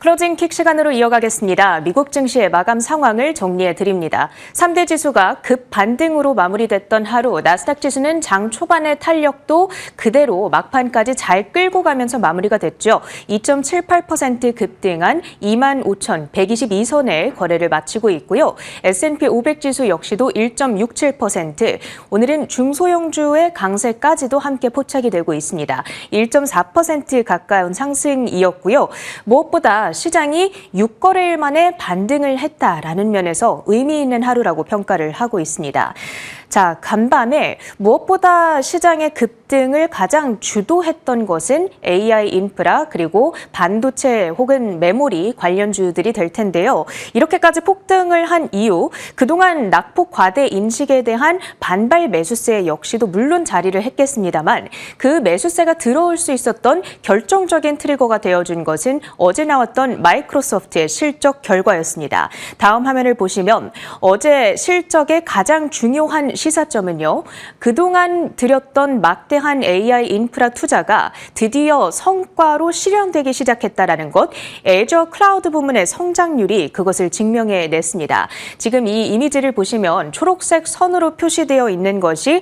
클로징 킥 시간으로 이어가겠습니다. 미국 증시의 마감 상황을 정리해 드립니다. 3대 지수가 급 반등으로 마무리됐던 하루, 나스닥 지수는 장 초반의 탄력도 그대로 막판까지 잘 끌고 가면서 마무리가 됐죠. 2.78% 급등한 25,122선에 거래를 마치고 있고요. S&P 500 지수 역시도 1.67%, 오늘은 중소형주의 강세까지도 함께 포착이 되고 있습니다. 1.4% 가까운 상승이었고요. 무엇보다 시장이 6거래일 만에 반등을 했다라는 면에서 의미 있는 하루라고 평가를 하고 있습니다. 자, 간밤에 무엇보다 시장의 급등을 가장 주도했던 것은 AI 인프라 그리고 반도체 혹은 메모리 관련주들이 될 텐데요. 이렇게까지 폭등을 한 이유, 그동안 낙폭 과대 인식에 대한 반발 매수세 역시도 물론 자리를 했겠습니다만 그 매수세가 들어올 수 있었던 결정적인 트리거가 되어준 것은 어제 나왔던 마이크로소프트의 실적 결과였습니다. 다음 화면을 보시면 어제 실적의 가장 중요한 시사점은요, 그동안 들였던 막대한 AI 인프라 투자가 드디어 성과로 실현되기 시작했다라는 것, 애저 클라우드 부문의 성장률이 그것을 증명해냈습니다. 지금 이 이미지를 보시면 초록색 선으로 표시되어 있는 것이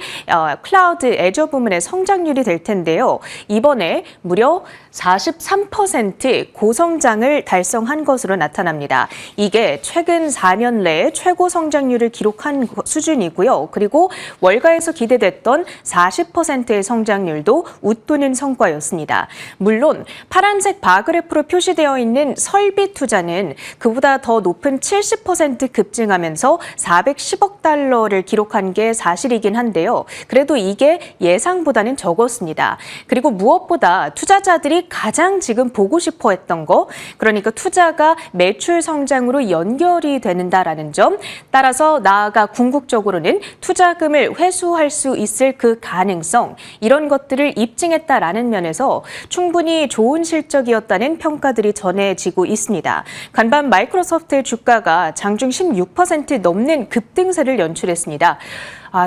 클라우드 애저 부문의 성장률이 될 텐데요. 이번에 무려 43% 고성장을 달성한 것으로 나타납니다. 이게 최근 4년 내에 최고 성장률을 기록한 수준이고요. 그리고 월가에서 기대됐던 40%의 성장률도 웃도는 성과였습니다. 물론 파란색 바그래프로 표시되어 있는 설비 투자는 그보다 더 높은 70% 급증하면서 410억 달러를 기록한 게 사실이긴 한데요. 그래도 이게 예상보다는 적었습니다. 그리고 무엇보다 투자자들이 가장 지금 보고 싶어 했던 거, 그러니까 투자가 매출 성장으로 연결이 되는다라는 점, 따라서 나아가 궁극적으로는 투자금을 회수할 수 있을 그 가능성, 이런 것들을 입증했다라는 면에서 충분히 좋은 실적이었다는 평가들이 전해지고 있습니다. 간밤 마이크로소프트의 주가가 장중 16% 넘는 급등세를 연출했습니다.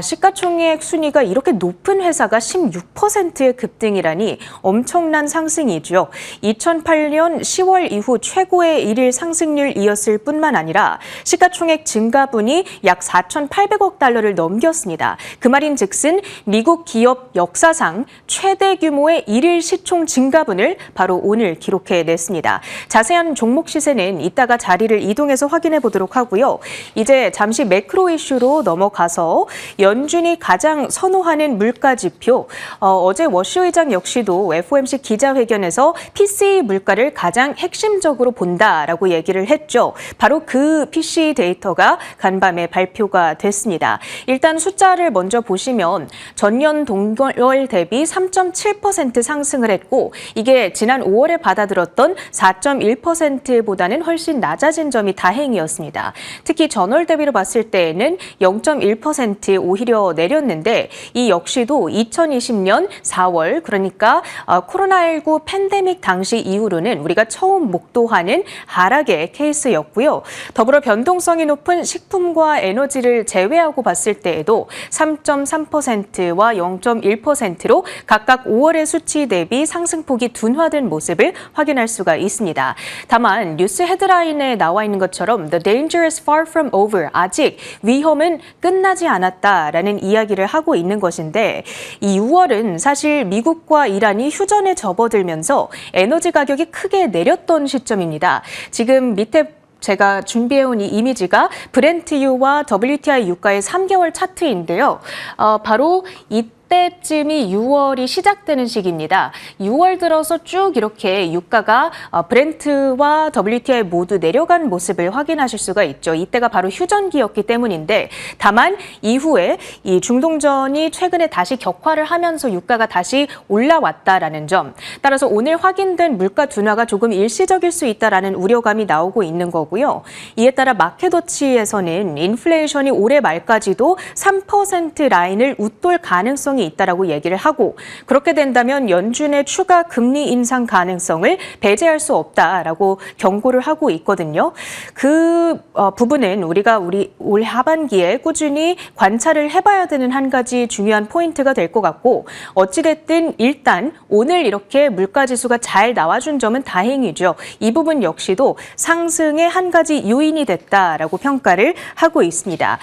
시가총액 순위가 이렇게 높은 회사가 16%의 급등이라니 엄청난 상승이죠. 2008년 10월 이후 최고의 일일 상승률이었을 뿐만 아니라 시가총액 증가분이 약 4,800억 달러를 넘겼습니다. 그 말인즉슨 미국 기업 역사상 최대 규모의 일일 시총 증가분을 바로 오늘 기록해냈습니다. 자세한 종목 시세는 이따가 자리를 이동해서 확인해 보도록 하고요. 이제 잠시 매크로 이슈로 넘어가서 연준이 가장 선호하는 물가 지표, 어제 워시 의장 역시도 FOMC 기자회견에서 PCE 물가를 가장 핵심적으로 본다라고 얘기를 했죠. 바로 그 PCE 데이터가 간밤에 발표가 됐습니다. 일단 숫자를 먼저 보시면 전년 동월 대비 3.7% 상승을 했고, 이게 지난 5월에 받아들었던 4.1%보다는 훨씬 낮아진 점이 다행이었습니다. 특히 전월 대비로 봤을 때에는 0.1% 오히려 내렸는데, 이 역시도 2020년 4월, 그러니까 코로나19 팬데믹 당시 이후로는 우리가 처음 목도하는 하락의 케이스였고요. 더불어 변동성이 높은 식품과 에너지를 제외하고 봤을 때에도 3.3%와 0.1%로 각각 5월의 수치 대비 상승폭이 둔화된 모습을 확인할 수가 있습니다. 다만 뉴스 헤드라인에 나와 있는 것처럼 The danger is far from over, 아직 위험은 끝나지 않았다라는 이야기를 하고 있는 것인데, 이 6월은 사실 미국과 이란이 휴전에 접어들면서 에너지 가격이 크게 내렸던 시점입니다. 지금 밑에 제가 준비해온 이 이미지가 브렌트유와 WTI 유가의 3개월 차트인데요. 바로 이때쯤이 6월이 시작되는 시기입니다. 6월 들어서 쭉 이렇게 유가가 브렌트와 WTI 모두 내려간 모습을 확인하실 수가 있죠. 이때가 바로 휴전기였기 때문인데, 다만 이후에 이 중동전이 최근에 다시 격화를 하면서 유가가 다시 올라왔다라는 점, 따라서 오늘 확인된 물가 둔화가 조금 일시적일 수 있다라는 우려감이 나오고 있는 거고요. 이에 따라 마켓워치에서는 인플레이션이 올해 말까지도 3% 라인을 웃돌 가능성이 가능성이 있다라고 얘기를 하고 그렇게 된다면 연준의 추가 금리 인상 가능성을 배제할 수 없다라고 경고를 하고 있거든요. 그 부분은 우리가 올 하반기에 꾸준히 관찰을 해봐야 되는 한 가지 중요한 포인트가 될 것 같고 어찌됐든 일단 오늘 이렇게 물가지수가 잘 나와준 점은 다행이죠. 이 부분 역시도 상승의 한 가지 요인이 됐다라고 평가를 하고 있습니다.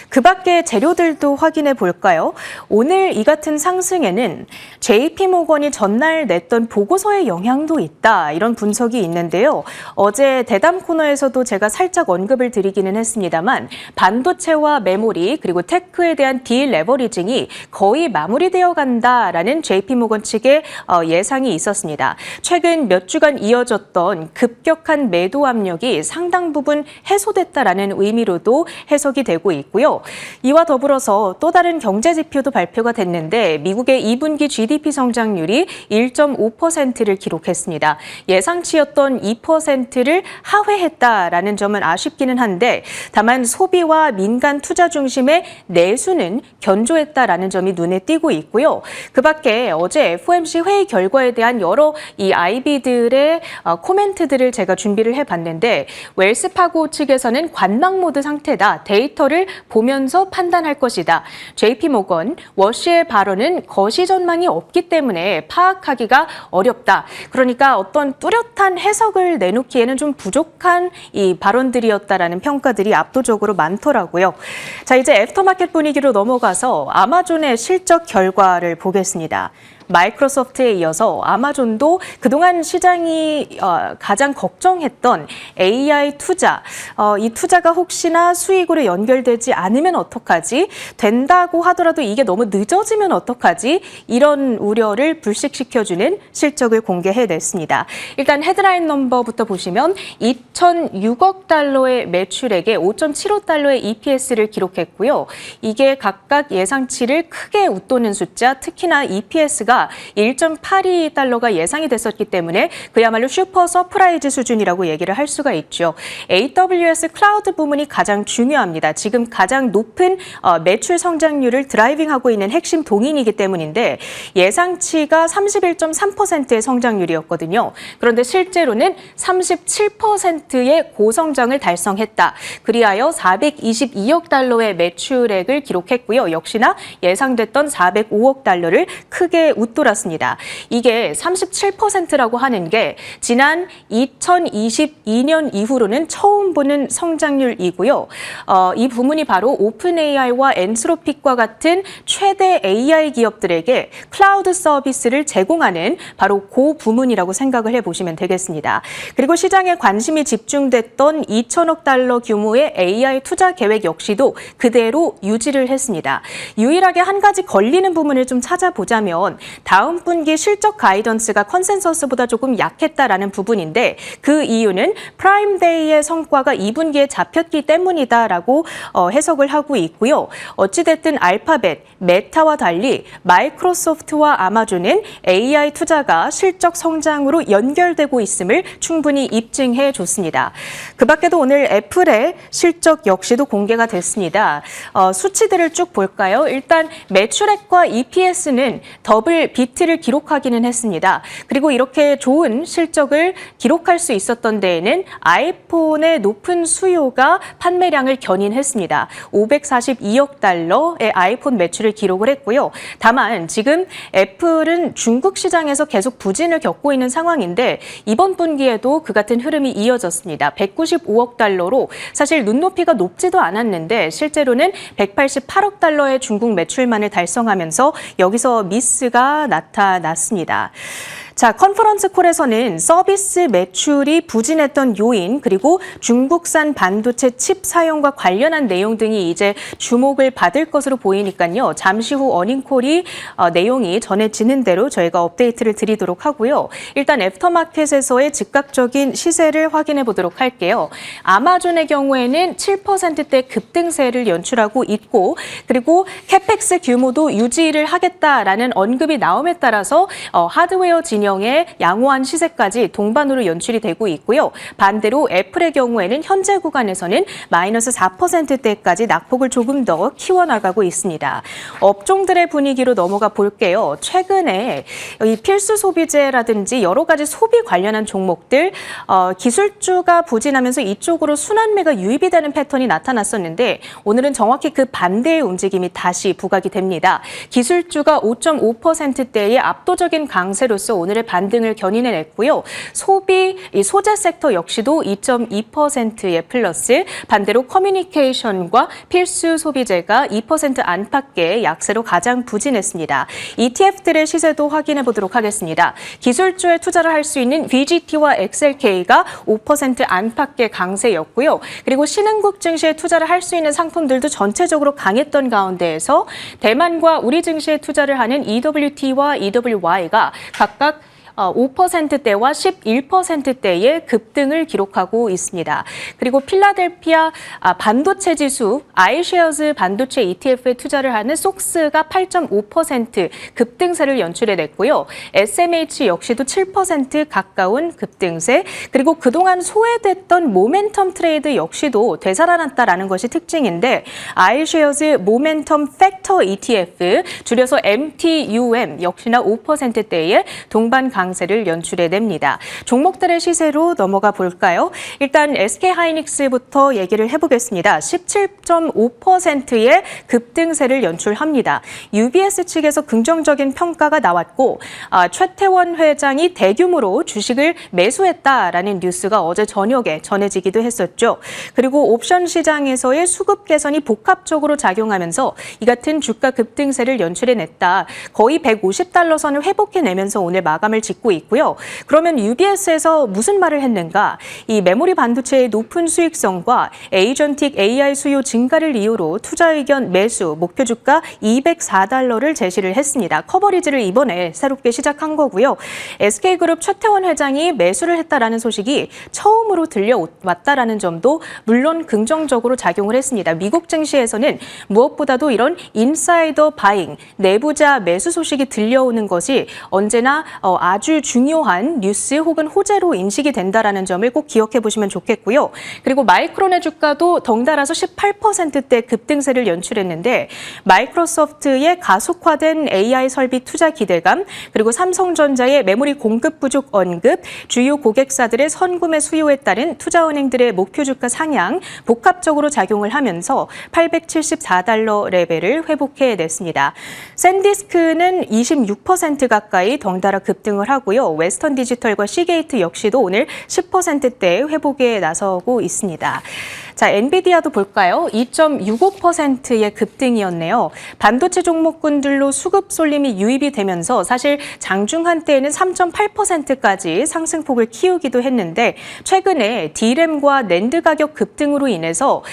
그 밖에 재료들도 확인해 볼까요? 오늘 이 같은 상승에는 JP모건이 전날 냈던 보고서의 영향도 있다 이런 분석이 있는데요. 어제 대담 코너에서도 제가 살짝 언급을 드리기는 했습니다만 반도체와 메모리 그리고 테크에 대한 딜레버리징이 거의 마무리되어 간다라는 JP모건 측의 예상이 있었습니다. 최근 몇 주간 이어졌던 급격한 매도 압력이 상당 부분 해소됐다라는 의미로도 해석이 되고 있고요. 이와 더불어서 또 다른 경제 지표도 발표가 됐는데 미국의 2분기 GDP 성장률이 1.5%를 기록했습니다. 예상치였던 2%를 하회했다라는 점은 아쉽기는 한데 다만 소비와 민간 투자 중심의 내수는 견조했다라는 점이 눈에 띄고 있고요. 그 밖에 어제 FOMC 회의 결과에 대한 여러 이 IB들의 코멘트들을 제가 준비를 해봤는데 웰스파고 측에서는 관망 모드 상태다. 데이터를 보면서 판단할 것이다. JP모건, 워시의 발언은 거시 전망이 없기 때문에 파악하기가 어렵다. 그러니까 어떤 뚜렷한 해석을 내놓기에는 좀 부족한 이 발언들이었다라는 평가들이 압도적으로 많더라고요. 자, 이제 애프터마켓 분위기로 넘어가서 아마존의 실적 결과를 보겠습니다. 마이크로소프트에 이어서 아마존도 그동안 시장이 가장 걱정했던 AI 투자, 이 투자가 혹시나 수익으로 연결되지 않으면 어떡하지? 된다고 하더라도 이게 너무 늦어지면 어떡하지? 이런 우려를 불식시켜주는 실적을 공개해냈습니다. 일단 헤드라인 넘버부터 보시면 2,006억 달러의 매출액에 5.75달러의 EPS를 기록했고요. 이게 각각 예상치를 크게 웃도는 숫자, 특히나 EPS가 1.82달러가 예상이 됐었기 때문에 그야말로 슈퍼 서프라이즈 수준이라고 얘기를 할 수가 있죠. AWS 클라우드 부문이 가장 중요합니다. 지금 가장 높은 매출 성장률을 드라이빙하고 있는 핵심 동인이기 때문인데 예상치가 31.3%의 성장률이었거든요. 그런데 실제로는 37%의 고성장을 달성했다. 그리하여 422억 달러의 매출액을 기록했고요. 역시나 예상됐던 405억 달러를 크게 웃돌았습니다. 이게 37%라고 하는 게 지난 2022년 이후로는 처음 보는 성장률이고요. 이 부문이 바로 오픈 AI와 엔스로픽과 같은 최대 AI 기업들에게 클라우드 서비스를 제공하는 바로 그 부문이라고 생각을 해보시면 되겠습니다. 그리고 시장에 관심이 집중됐던 2천억 달러 규모의 AI 투자 계획 역시도 그대로 유지를 했습니다. 유일하게 한 가지 걸리는 부분을 좀 찾아보자면 다음 분기 실적 가이던스가 컨센서스보다 조금 약했다라는 부분인데 그 이유는 프라임데이의 성과가 2분기에 잡혔기 때문이다라고 해석을 하고 있고요. 어찌됐든 알파벳, 메타와 달리 마이크로소프트와 아마존은 AI 투자가 실적 성장으로 연결되고 있음을 충분히 입증해 줬습니다. 그 밖에도 오늘 애플의 실적 역시도 공개가 됐습니다. 수치들을 쭉 볼까요? 일단 매출액과 EPS는 더블 비트를 기록하기는 했습니다. 그리고 이렇게 좋은 실적을 기록할 수 있었던 데에는 아이폰의 높은 수요가 판매량을 견인했습니다. 542억 달러의 아이폰 매출을 기록을 했고요. 다만 지금 애플은 중국 시장에서 계속 부진을 겪고 있는 상황인데 이번 분기에도 그 같은 흐름이 이어졌습니다. 195억 달러로 사실 눈높이가 높지도 않았는데 실제로는 188억 달러의 중국 매출만을 달성하면서 여기서 미스가 나타났습니다. 자, 컨퍼런스 콜에서는 서비스 매출이 부진했던 요인 그리고 중국산 반도체 칩 사용과 관련한 내용 등이 이제 주목을 받을 것으로 보이니까요. 잠시 후 어닝콜이 내용이 전해지는 대로 저희가 업데이트를 드리도록 하고요. 일단 애프터마켓에서의 즉각적인 시세를 확인해 보도록 할게요. 아마존의 경우에는 7%대 급등세를 연출하고 있고 그리고 캐펙스 규모도 유지를 하겠다라는 언급이 나옴에 따라서 하드웨어 진입 진영의 양호한 시세까지 동반으로 연출이 되고 있고요. 반대로 애플의 경우에는 현재 구간에서는 마이너스 4%대까지 낙폭을 조금 더 키워나가고 있습니다. 업종들의 분위기로 넘어가 볼게요. 최근에 이 필수 소비재라든지 여러 가지 소비 관련한 종목들 기술주가 부진하면서 이쪽으로 순환매가 유입이 되는 패턴이 나타났었는데 오늘은 정확히 그 반대의 움직임이 다시 부각이 됩니다. 기술주가 5.5%대의 압도적인 강세로서 오늘의 반등을 견인해냈고요. 이 소재 섹터 역시도 2.2%의 플러스, 반대로 커뮤니케이션과 필수 소비재가 2% 안팎의 약세로 가장 부진했습니다. ETF들의 시세도 확인해 보도록 하겠습니다. 기술주에 투자를 할 수 있는 VGT와 XLK가 5% 안팎의 강세였고요. 그리고 신흥국 증시에 투자를 할 수 있는 상품들도 전체적으로 강했던 가운데에서 대만과 우리 증시에 투자를 하는 EWT와 EWY가 각각 5%대와 11%대의 급등을 기록하고 있습니다. 그리고 필라델피아 반도체 지수, iShares 반도체 ETF에 투자를 하는 속스가 8.5% 급등세를 연출해냈고요. SMH 역시도 7% 가까운 급등세, 그리고 그동안 소외됐던 모멘텀 트레이드 역시도 되살아났다라는 것이 특징인데 iShares 모멘텀 팩터 ETF, 줄여서 MTUM 역시나 5%대의 동반 강세를 연출해냅니다. 종목들의 시세로 넘어가 볼까요? 일단 SK하이닉스부터 얘기를 해보겠습니다. 17.5%의 급등세를 연출합니다. UBS 측에서 긍정적인 평가가 나왔고 최태원 회장이 대규모로 주식을 매수했다라는 뉴스가 어제 저녁에 전해지기도 했었죠. 그리고 옵션 시장에서의 수급 개선이 복합적으로 작용하면서 이 같은 주가 급등세를 연출해냈다. 거의 150달러 선을 회복해내면서 오늘 마감을 짓고 있고요. 그러면 UBS에서 무슨 말을 했는가? 이 메모리 반도체의 높은 수익성과 에이전틱 AI 수요 증가를 이유로 투자 의견 매수 목표 주가 204달러를 제시를 했습니다. 커버리지를 이번에 새롭게 시작한 거고요. SK그룹 최태원 회장이 매수를 했다라는 소식이 처음으로 들려왔다라는 점도 물론 긍정적으로 작용을 했습니다. 미국 증시에서는 무엇보다도 이런 인사이더 바잉, 내부자 매수 소식이 들려오는 것이 언제나 아주 중요한 뉴스 혹은 호재로 인식이 된다라는 점을 꼭 기억해 보시면 좋겠고요. 그리고 마이크론의 주가도 덩달아서 18%대 급등세를 연출했는데 마이크로소프트의 가속화된 AI 설비 투자 기대감, 그리고 삼성전자의 메모리 공급 부족 언급, 주요 고객사들의 선구매 수요에 따른 투자은행들의 목표 주가 상향, 복합적으로 작용을 하면서 874달러 레벨을 회복해냈습니다. 샌디스크는 26% 가까이 덩달아 급등을 하고요. 웨스턴 디지털과 시게이트 역시도 오늘 10%대 회복에 나서고 있습니다. 자, 엔비디아도 볼까요? 2.65%의 급등이었네요. 반도체 종목군들로 수급 쏠림이 유입이 되면서 사실 장중 한때에는 3.8%까지 상승폭을 키우기도 했는데 최근에 D램과 낸드 가격 급등으로 인해서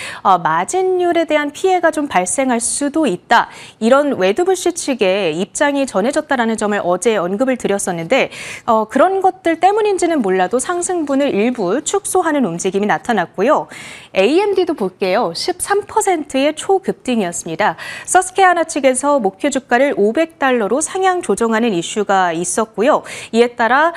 마진율에 대한 피해가 좀 발생할 수도 있다. 이런 웨드부시 측의 입장이 전해졌다라는 점을 어제 언급을 드렸었는데 그런 것들 때문인지는 몰라도 상승분을 일부 축소하는 움직임이 나타났고요. AMD도 볼게요. 13%의 초급등이었습니다. 서스케하나 측에서 목표 주가를 500달러로 상향 조정하는 이슈가 있었고요. 이에 따라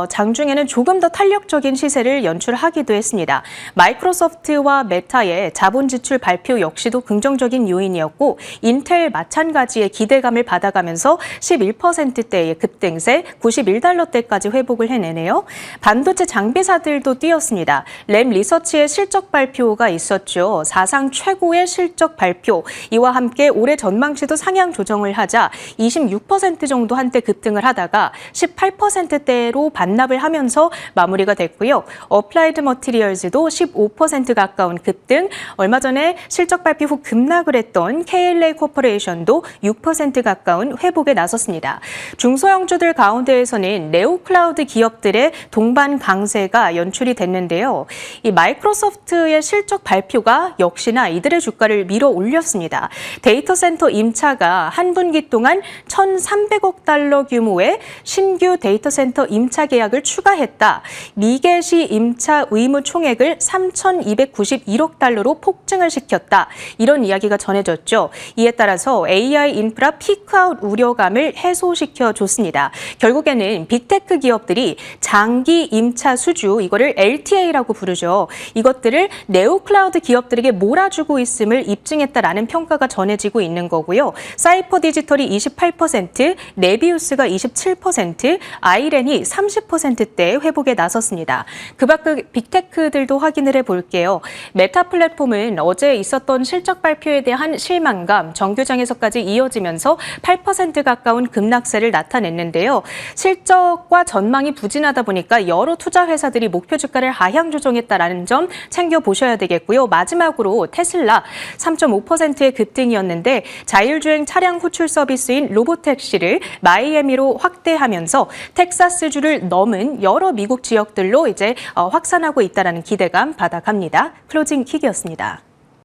장중에는 조금 더 탄력적인 시세를 연출하기도 했습니다. 마이크로소프트와 메타의 자본 지출 발표 역시도 긍정적인 요인이었고 인텔 마찬가지의 기대감을 받아가면서 11%대의 급등세 91달러대까지 회복을 해내네요. 반도체 장비사들도 뛰었습니다. 램 리서치의 실적 발표가 있었죠. 사상 최고의 실적 발표. 이와 함께 올해 전망치도 상향 조정을 하자 26% 정도 한때 급등을 하다가 18%대로 반납을 하면서 마무리가 됐고요. 어플라이드 머티리얼즈도 15% 가까운 급등, 얼마 전에 실적 발표 후 급락을 했던 KLA 코퍼레이션도 6% 가까운 회복에 나섰습니다. 중소형주들 가운데에서는 네오클라우드 기업들의 동반 강세가 연출이 됐는데요. 이 마이크로소프트의 실적 실적 발표가 역시나 이들의 주가를 밀어 올렸습니다. 데이터 센터 임차가 한 분기 동안 1,300억 달러 규모의 신규 데이터 센터 임차 계약을 추가했다. 미개시 임차 의무 총액을 3,291억 달러로 폭증을 시켰다. 이런 이야기가 전해졌죠. 이에 따라서 AI 인프라 피크아웃 우려감을 해소시켜 줬습니다. 결국에는 빅테크 기업들이 장기 임차 수주, 이거를 LTA라고 부르죠. 이것들을 네오클라우드 기업들에게 몰아주고 있음을 입증했다라는 평가가 전해지고 있는 거고요. 사이퍼 디지털이 28%, 네비우스가 27%, 아이렌이 30%대 회복에 나섰습니다. 그 밖의 빅테크들도 확인을 해볼게요. 메타 플랫폼은 어제 있었던 실적 발표에 대한 실망감, 정규장에서까지 이어지면서 8% 가까운 급락세를 나타냈는데요. 실적과 전망이 부진하다 보니까 여러 투자 회사들이 목표 주가를 하향 조정했다라는 점 챙겨보셔야 되겠고요. 마지막으로 테슬라 3.5%의 급등이었는데 자율주행 차량 호출 서비스인 로보택시를 마이애미로 확대하면서 텍사스주를 넘은 여러 미국 지역들로 이제 확산하고 있다는 기대감 받아갑니다. 클로징 킥이었습니다.